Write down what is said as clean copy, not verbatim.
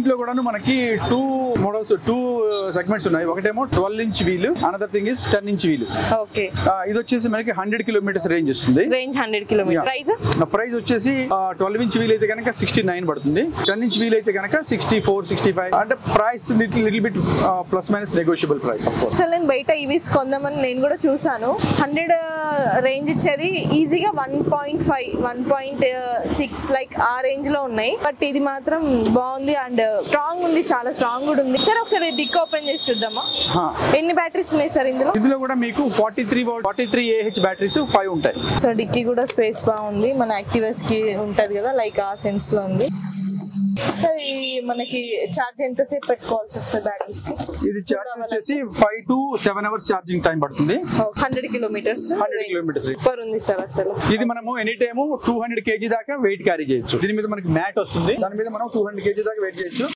దీంట్లో కూడా మనకి టూ మోడల్స్, టూ సెగ్మెంట్స్ ఉన్నాయి. ఒకటేమో 12 inch wheel, another thing is 10 inch wheel. Okay, ఇది వచ్చేసి మనకి 100 కిలోమీటర్స్ రేంజ్ వస్తుంది. Range 100 kilometre. ప్రైస్ వచ్చేసి 12 ఇంచ్ వీల్ అయితే కనుక 69 పడుతుంది. 10 ఇంచ్ వీల్ అయితే కనుక 64, 65. అంటే price little bit plus minus negotiable price of course. అసలు నేను బయట ఈవీస్ కొందామని నేను కూడా చూసాను. 100 రేంజ్ ఇచ్చేది ఈజీగా 1.5, 1.6 లైక్ ఆ రేంజ్ లో ఉన్నాయి. బట్ ఇది మాత్రం బాగుంది అండ్ స్ట్రాంగ్ ఉంది, చాలా స్ట్రాంగ్ కూడా ఉంది. సార్ ఒకసారి డిక్ ఓపెన్ చేసి చూద్దామా? ఎన్ని బ్యాటరీస్ ఉన్నాయి సార్ ఇందులో? ఇందులో కూడా మీకు 43 AH బ్యాటరీస్ 5 ఉంటాయి. సో డిక్కీ కూడా స్పేస్ బాగుంది, మన యాక్టివాస్ కి ఉంటది కదా లైక్ ఆ సెన్స్ లో ఉంది. సార్ ఈ మనకి ఛార్జ్ ఎంతసేపు పెట్టుకోవాల్సి వస్తుంది బ్యాటరీస్ కి? ఇది ఛార్జ్ వచ్చేసి 5 to 7 hours ఛార్జింగ్ టైం పడుతుంది. 100 కిలోమీటర్స్ సూపర్ ఉంది సార్. అసలు ఇది మనము ఎనీ టైమ్ 200 kg దాకా వెయిట్ క్యారీ చేయొచ్చు. దీని మీద మనకి మ్యాట్ వస్తుంది, దాని మీద మనం 200 kg దాకా వెయిట్ చేయొచ్చు.